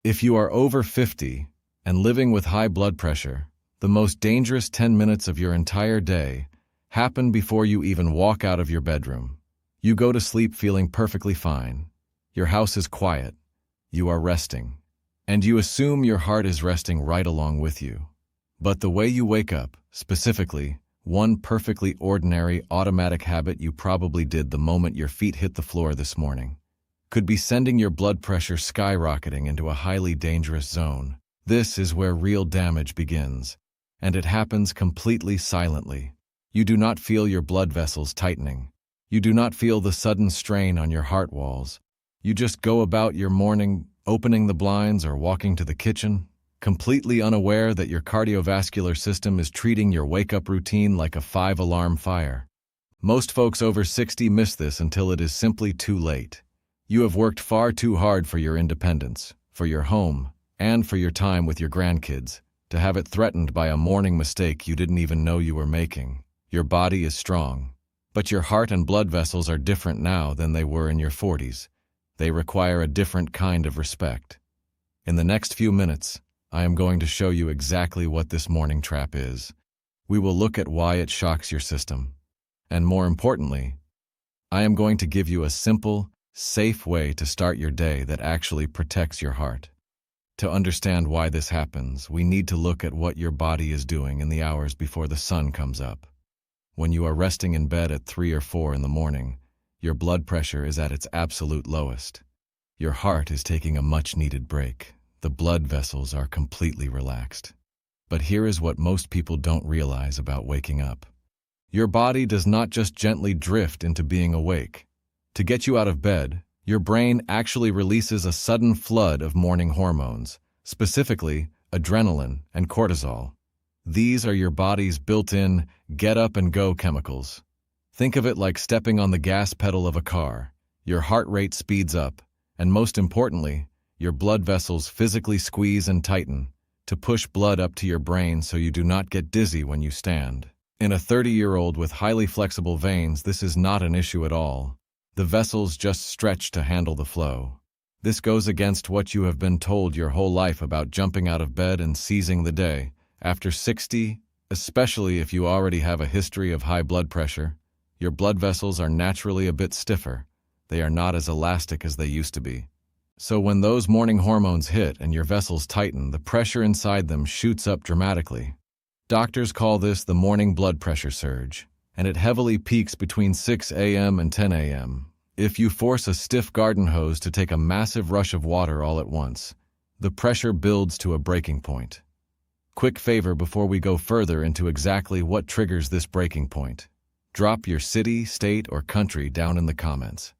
If you are over 50 and living with high blood pressure, the most dangerous 10 minutes of your entire day happen before you even walk out of your bedroom. You go to sleep feeling perfectly fine. Your house is quiet. You are resting. And you assume your heart is resting right along with you. But the way you wake up, specifically, one perfectly ordinary automatic habit you probably did the moment your feet hit the floor this morning, could be sending your blood pressure skyrocketing into a highly dangerous zone. This is where real damage begins, and it happens completely silently. You do not feel your blood vessels tightening. You do not feel the sudden strain on your heart walls. You just go about your morning, opening the blinds or walking to the kitchen, completely unaware that your cardiovascular system is treating your wake-up routine like a 5-alarm fire. Most folks over 60 miss this until it is simply too late. You have worked far too hard for your independence, for your home, and for your time with your grandkids, to have it threatened by a morning mistake you didn't even know you were making. Your body is strong, but your heart and blood vessels are different now than they were in your 40s. They require a different kind of respect. In the next few minutes, I am going to show you exactly what this morning trap is. We will look at why it shocks your system. And more importantly, I am going to give you a simple, safe way to start your day that actually protects your heart. To understand why this happens, we need to look at what your body is doing in the hours before the sun comes up. When you are resting in bed at 3 or 4 in the morning, your blood pressure is at its absolute lowest. Your heart is taking a much-needed break. The blood vessels are completely relaxed. But here is what most people don't realize about waking up. Your body does not just gently drift into being awake. To get you out of bed, your brain actually releases a sudden flood of morning hormones, specifically adrenaline and cortisol. These are your body's built-in get-up-and-go chemicals. Think of it like stepping on the gas pedal of a car. Your heart rate speeds up, and most importantly, your blood vessels physically squeeze and tighten to push blood up to your brain so you do not get dizzy when you stand. In a 30-year-old with highly flexible veins, this is not an issue at all. The vessels just stretch to handle the flow. This goes against what you have been told your whole life about jumping out of bed and seizing the day. After 60, especially if you already have a history of high blood pressure, your blood vessels are naturally a bit stiffer. They are not as elastic as they used to be. So when those morning hormones hit and your vessels tighten, the pressure inside them shoots up dramatically. Doctors call this the morning blood pressure surge, and it heavily peaks between 6 a.m. and 10 a.m. If you force a stiff garden hose to take a massive rush of water all at once, the pressure builds to a breaking point. Quick favor before we go further into exactly what triggers this breaking point. Drop your city, state, or country down in the comments.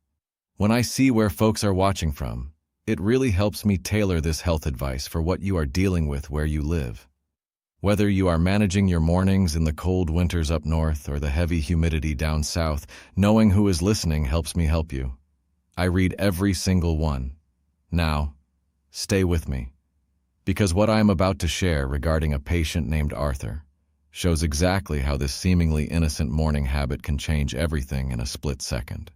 When I see where folks are watching from, it really helps me tailor this health advice for what you are dealing with where you live. Whether you are managing your mornings in the cold winters up north or the heavy humidity down south, knowing who is listening helps me help you. I read every single one. Now, stay with me, because what I am about to share regarding a patient named Arthur shows exactly how this seemingly innocent morning habit can change everything in a split second.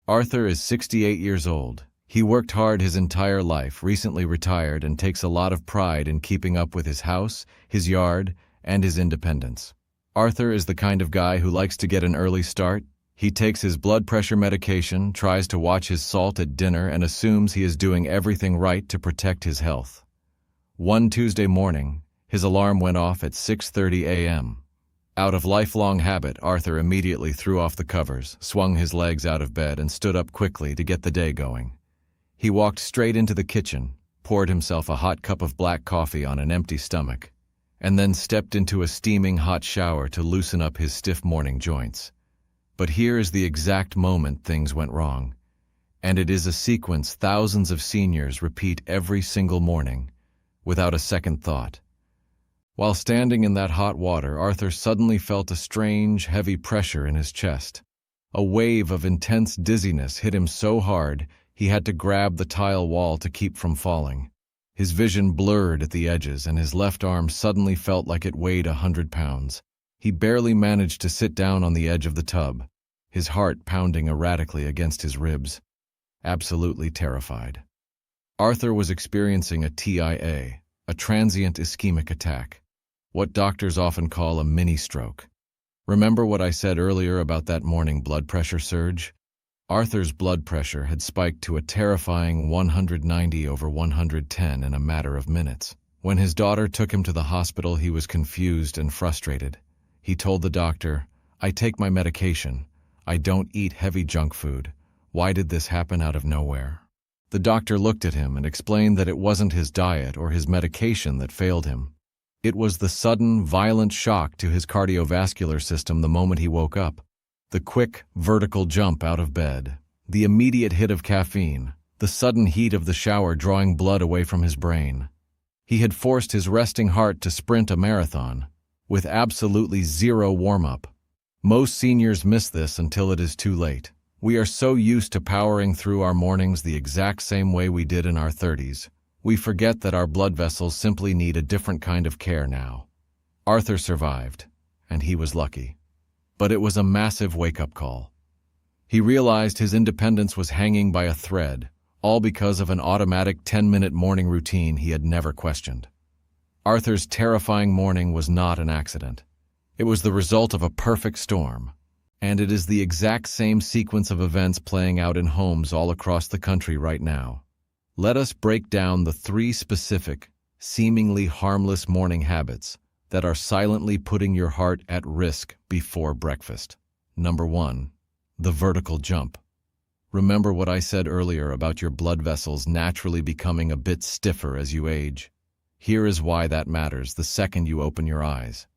Arthur is 68 years old. He worked hard his entire life, recently retired, and takes a lot of pride in keeping up with his house, his yard, and his independence. Arthur is the kind of guy who likes to get an early start. He takes his blood pressure medication, tries to watch his salt at dinner, and assumes he is doing everything right to protect his health. One Tuesday morning, his alarm went off at 6:30 a.m. Out of lifelong habit, Arthur immediately threw off the covers, swung his legs out of bed, and stood up quickly to get the day going. He walked straight into the kitchen, poured himself a hot cup of black coffee on an empty stomach, and then stepped into a steaming hot shower to loosen up his stiff morning joints. But here is the exact moment things went wrong, and it is a sequence thousands of seniors repeat every single morning, without a second thought. While standing in that hot water, Arthur suddenly felt a strange, heavy pressure in his chest. A wave of intense dizziness hit him so hard he had to grab the tile wall to keep from falling. His vision blurred at the edges, and his left arm suddenly felt like it weighed 100 pounds. He barely managed to sit down on the edge of the tub, his heart pounding erratically against his ribs, absolutely terrified. Arthur was experiencing a TIA, a transient ischemic attack, what doctors often call a mini stroke. Remember what I said earlier about that morning blood pressure surge? Arthur's blood pressure had spiked to a terrifying 190/110 in a matter of minutes. When his daughter took him to the hospital, he was confused and frustrated. He told the doctor, "I take my medication. I don't eat heavy junk food. Why did this happen out of nowhere?" The doctor looked at him and explained that it wasn't his diet or his medication that failed him. It was the sudden, violent shock to his cardiovascular system the moment he woke up. The quick, vertical jump out of bed, the immediate hit of caffeine, the sudden heat of the shower drawing blood away from his brain. He had forced his resting heart to sprint a marathon, with absolutely zero warm-up. Most seniors miss this until it is too late. We are so used to powering through our mornings the exact same way we did in our 30s. We forget that our blood vessels simply need a different kind of care now. Arthur survived, and he was lucky. But it was a massive wake-up call. He realized his independence was hanging by a thread, all because of an automatic 10-minute morning routine he had never questioned. Arthur's terrifying morning was not an accident. It was the result of a perfect storm, and it is the exact same sequence of events playing out in homes all across the country right now. Let us break down the 3 specific, seemingly harmless morning habits that are silently putting your heart at risk before breakfast. Number 1. The vertical jump. Remember what I said earlier about your blood vessels naturally becoming a bit stiffer as you age? Here is why that matters the second you open your eyes.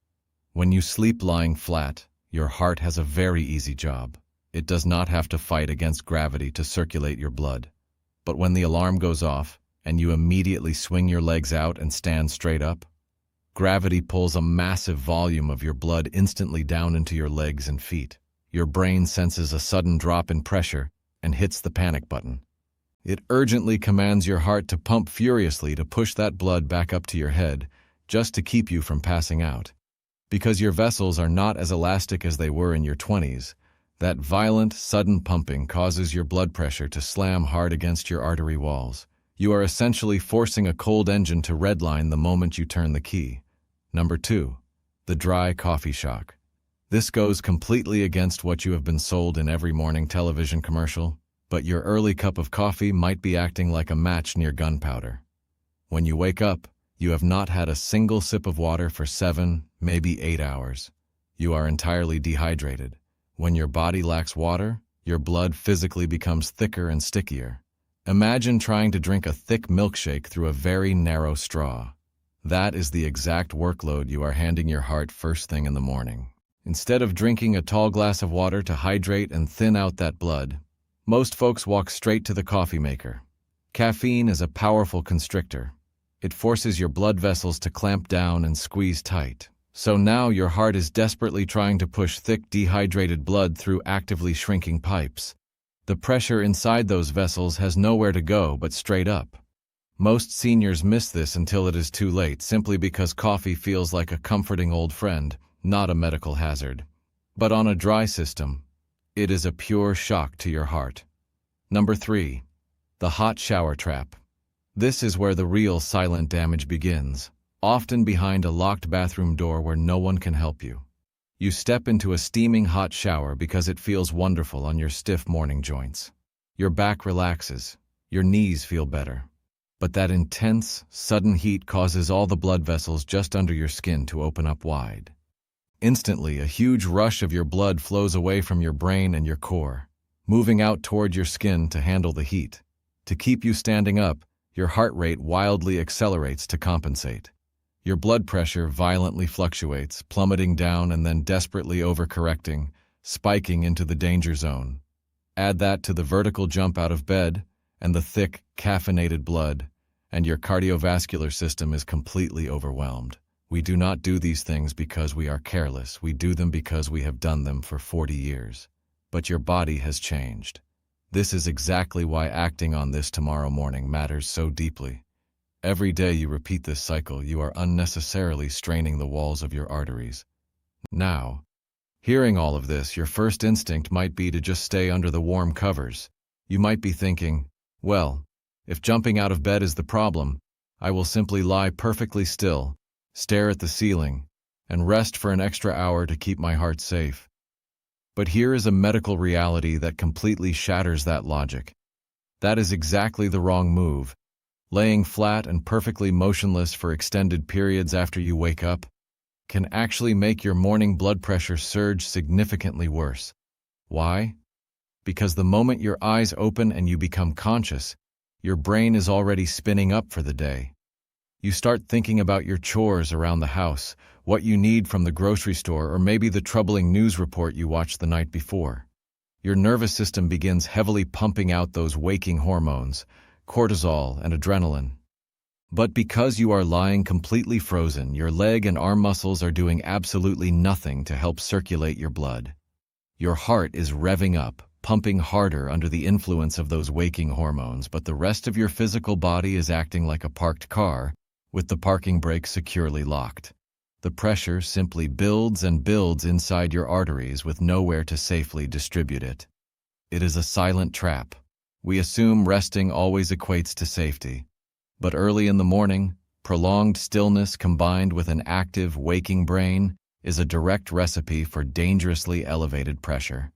When you sleep lying flat, your heart has a very easy job. It does not have to fight against gravity to circulate your blood. But when the alarm goes off, and you immediately swing your legs out and stand straight up, gravity pulls a massive volume of your blood instantly down into your legs and feet. Your brain senses a sudden drop in pressure and hits the panic button. It urgently commands your heart to pump furiously to push that blood back up to your head, just to keep you from passing out. Because your vessels are not as elastic as they were in your 20s, that violent, sudden pumping causes your blood pressure to slam hard against your artery walls. You are essentially forcing a cold engine to redline the moment you turn the key. Number 2. The dry coffee shock. This goes completely against what you have been sold in every morning television commercial, but your early cup of coffee might be acting like a match near gunpowder. When you wake up, you have not had a single sip of water for 7, maybe 8 hours. You are entirely dehydrated. When your body lacks water, your blood physically becomes thicker and stickier. Imagine trying to drink a thick milkshake through a very narrow straw. That is the exact workload you are handing your heart first thing in the morning. Instead of drinking a tall glass of water to hydrate and thin out that blood, most folks walk straight to the coffee maker. Caffeine is a powerful constrictor. It forces your blood vessels to clamp down and squeeze tight. So now your heart is desperately trying to push thick, dehydrated blood through actively shrinking pipes. The pressure inside those vessels has nowhere to go but straight up. Most seniors miss this until it is too late, simply because coffee feels like a comforting old friend, not a medical hazard. But on a dry system, it is a pure shock to your heart. Number 3. The hot shower trap. This is where the real silent damage begins, often behind a locked bathroom door where no one can help you. You step into a steaming hot shower because it feels wonderful on your stiff morning joints. Your back relaxes, your knees feel better. But that intense, sudden heat causes all the blood vessels just under your skin to open up wide. Instantly, a huge rush of your blood flows away from your brain and your core, moving out toward your skin to handle the heat. To keep you standing up, your heart rate wildly accelerates to compensate. Your blood pressure violently fluctuates, plummeting down and then desperately overcorrecting, spiking into the danger zone. Add that to the vertical jump out of bed and the thick, caffeinated blood, and your cardiovascular system is completely overwhelmed. We do not do these things because we are careless. We do them because we have done them for 40 years. But your body has changed. This is exactly why acting on this tomorrow morning matters so deeply. Every day you repeat this cycle, you are unnecessarily straining the walls of your arteries. Now, hearing all of this, your first instinct might be to just stay under the warm covers. You might be thinking, well, If jumping out of bed is the problem, I will simply lie perfectly still, stare at the ceiling, and rest for an extra hour to keep my heart safe. But here is a medical reality that completely shatters that logic. That is exactly the wrong move. Laying flat and perfectly motionless for extended periods after you wake up can actually make your morning blood pressure surge significantly worse. Why? Because the moment your eyes open and you become conscious, your brain is already spinning up for the day. You start thinking about your chores around the house, what you need from the grocery store, or maybe the troubling news report you watched the night before. Your nervous system begins heavily pumping out those waking hormones, cortisol and adrenaline. But because you are lying completely frozen, your leg and arm muscles are doing absolutely nothing to help circulate your blood. Your heart is revving up, pumping harder under the influence of those waking hormones, but the rest of your physical body is acting like a parked car, with the parking brake securely locked. The pressure simply builds and builds inside your arteries with nowhere to safely distribute it. It is a silent trap. We assume resting always equates to safety. But early in the morning, prolonged stillness combined with an active, waking brain is a direct recipe for dangerously elevated pressure.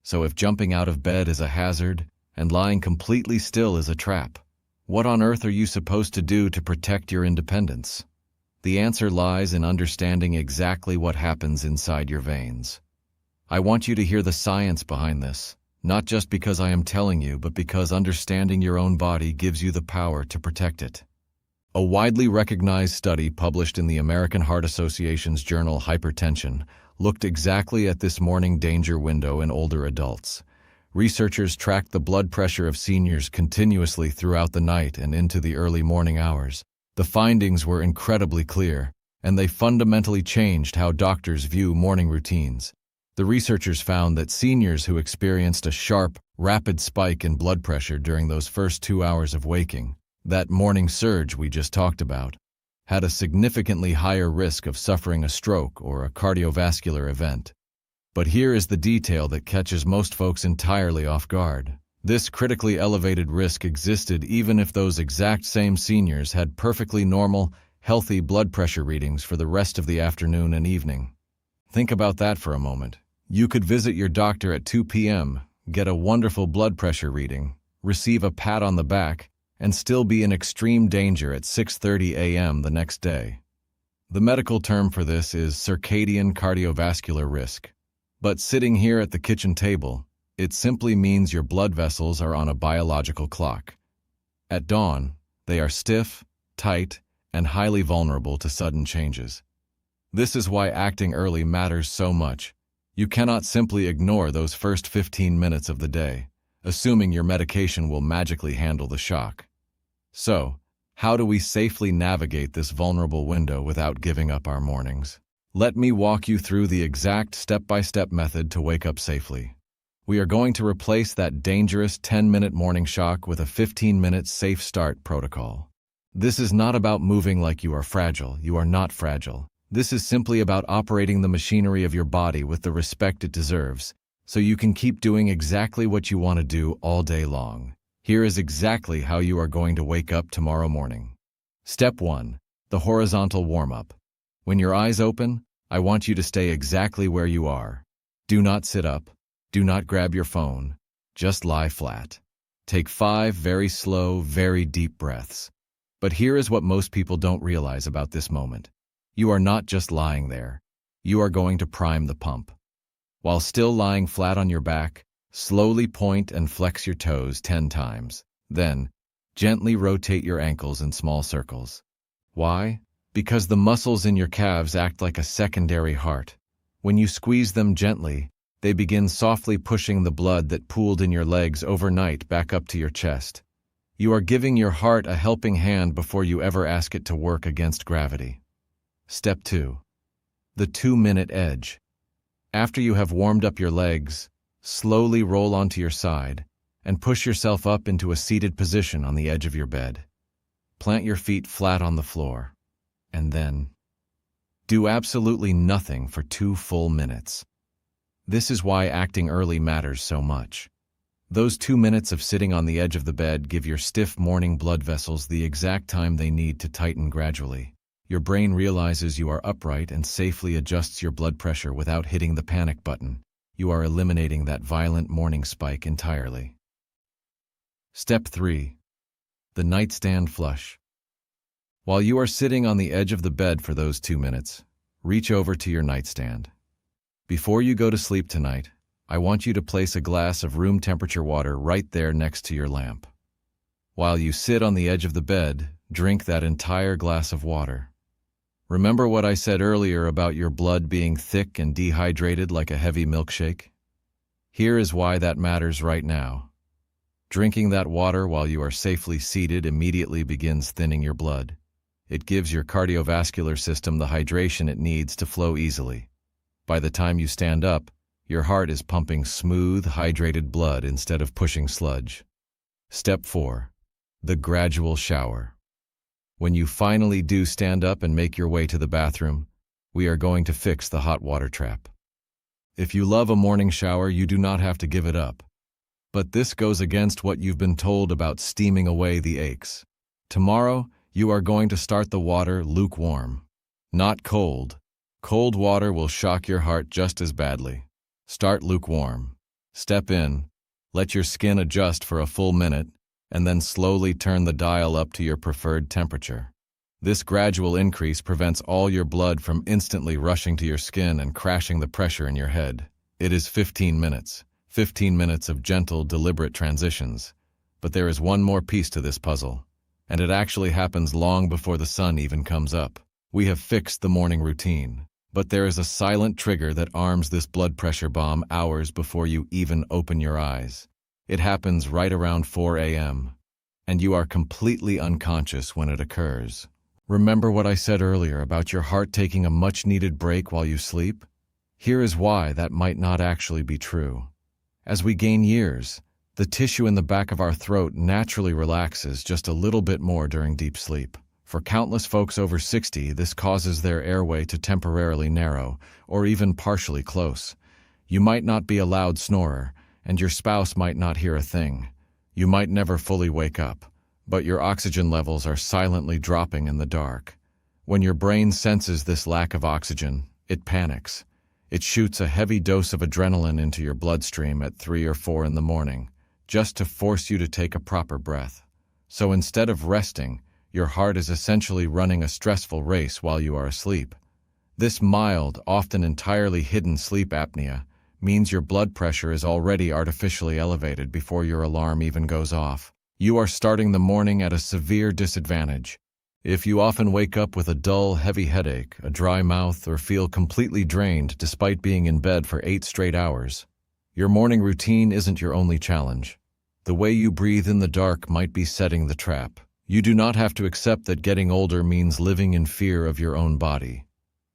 So if jumping out of bed is a hazard and lying completely still is a trap, what on earth are you supposed to do to protect your independence? The answer lies in understanding exactly what happens inside your veins. I want you to hear the science behind this, not just because I am telling you, but because understanding your own body gives you the power to protect it. A widely recognized study published in the American Heart Association's journal Hypertension looked exactly at this morning danger window in older adults. Researchers tracked the blood pressure of seniors continuously throughout the night and into the early morning hours. The findings were incredibly clear, and they fundamentally changed how doctors view morning routines. The researchers found that seniors who experienced a sharp, rapid spike in blood pressure during those first 2 hours of waking, that morning surge we just talked about, had a significantly higher risk of suffering a stroke or a cardiovascular event. But here is the detail that catches most folks entirely off guard. This critically elevated risk existed even if those exact same seniors had perfectly normal, healthy blood pressure readings for the rest of the afternoon and evening. Think about that for a moment. You could visit your doctor at 2 p.m., get a wonderful blood pressure reading, receive a pat on the back, and still be in extreme danger at 6:30 a.m. the next day. The medical term for this is circadian cardiovascular risk. But sitting here at the kitchen table, it simply means your blood vessels are on a biological clock. At dawn, they are stiff, tight, and highly vulnerable to sudden changes. This is why acting early matters so much. You cannot simply ignore those first 15 minutes of the day, assuming your medication will magically handle the shock. So, how do we safely navigate this vulnerable window without giving up our mornings? Let me walk you through the exact step-by-step method to wake up safely. We are going to replace that dangerous 10-minute morning shock with a 15-minute safe start protocol. This is not about moving like you are fragile. You are not fragile. This is simply about operating the machinery of your body with the respect it deserves, so you can keep doing exactly what you want to do all day long. Here is exactly how you are going to wake up tomorrow morning. Step 1. The horizontal warm-up. When your eyes open, I want you to stay exactly where you are. Do not sit up. Do not grab your phone. Just lie flat. Take 5 very slow, very deep breaths. But here is what most people don't realize about this moment. You are not just lying there. You are going to prime the pump. While still lying flat on your back, slowly point and flex your toes 10 times. Then, gently rotate your ankles in small circles. Why? Because the muscles in your calves act like a secondary heart. When you squeeze them gently, they begin softly pushing the blood that pooled in your legs overnight back up to your chest. You are giving your heart a helping hand before you ever ask it to work against gravity. Step 2. The 2-minute edge. After you have warmed up your legs, slowly roll onto your side and push yourself up into a seated position on the edge of your bed. Plant your feet flat on the floor. And then, do absolutely nothing for 2 full minutes. This is why acting early matters so much. Those 2 minutes of sitting on the edge of the bed give your stiff morning blood vessels the exact time they need to tighten gradually. Your brain realizes you are upright and safely adjusts your blood pressure without hitting the panic button. You are eliminating that violent morning spike entirely. Step 3. The nightstand flush. While you are sitting on the edge of the bed for those 2 minutes, reach over to your nightstand. Before you go to sleep tonight, I want you to place a glass of room temperature water right there next to your lamp. While you sit on the edge of the bed, drink that entire glass of water. Remember what I said earlier about your blood being thick and dehydrated like a heavy milkshake? Here is why that matters right now. Drinking that water while you are safely seated immediately begins thinning your blood. It gives your cardiovascular system the hydration it needs to flow easily. By the time you stand up, your heart is pumping smooth, hydrated blood instead of pushing sludge. Step 4. The gradual shower. When you finally do stand up and make your way to the bathroom, we are going to fix the hot water trap. If you love a morning shower, you do not have to give it up. But this goes against what you've been told about steaming away the aches. Tomorrow, you are going to start the water lukewarm, not cold. Cold water will shock your heart just as badly. Start lukewarm. Step in, let your skin adjust for a full minute, and then slowly turn the dial up to your preferred temperature. This gradual increase prevents all your blood from instantly rushing to your skin and crashing the pressure in your head. It is 15 minutes. 15 minutes of gentle, deliberate transitions. But there is one more piece to this puzzle, and it actually happens long before the sun even comes up. We have fixed the morning routine, but there is a silent trigger that arms this blood pressure bomb hours before you even open your eyes. It happens right around 4 a.m., and you are completely unconscious when it occurs. Remember what I said earlier about your heart taking a much-needed break while you sleep? Here is why that might not actually be true. As we gain years, the tissue in the back of our throat naturally relaxes just a little bit more during deep sleep. For countless folks over 60, this causes their airway to temporarily narrow, or even partially close. You might not be a loud snorer, and your spouse might not hear a thing. You might never fully wake up, but your oxygen levels are silently dropping in the dark. When your brain senses this lack of oxygen, it panics. It shoots a heavy dose of adrenaline into your bloodstream at 3 or 4 in the morning, just to force you to take a proper breath. So instead of resting, your heart is essentially running a stressful race while you are asleep. This mild, often entirely hidden sleep apnea means your blood pressure is already artificially elevated before your alarm even goes off. You are starting the morning at a severe disadvantage. If you often wake up with a dull, heavy headache, a dry mouth, or feel completely drained despite being in bed for 8 straight hours, your morning routine isn't your only challenge. The way you breathe in the dark might be setting the trap. You do not have to accept that getting older means living in fear of your own body.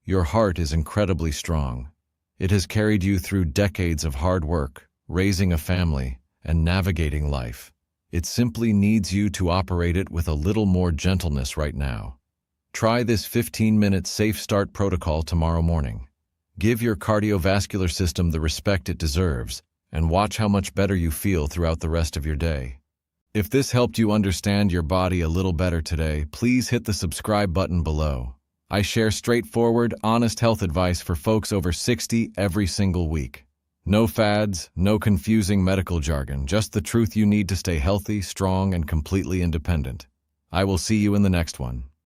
Your heart is incredibly strong. It has carried you through decades of hard work, raising a family, and navigating life. It simply needs you to operate it with a little more gentleness right now. Try this 15-minute safe start protocol tomorrow morning. Give your cardiovascular system the respect it deserves, and watch how much better you feel throughout the rest of your day. If this helped you understand your body a little better today, please hit the subscribe button below. I share straightforward, honest health advice for folks over 60 every single week. No fads, no confusing medical jargon, just the truth you need to stay healthy, strong, and completely independent. I will see you in the next one.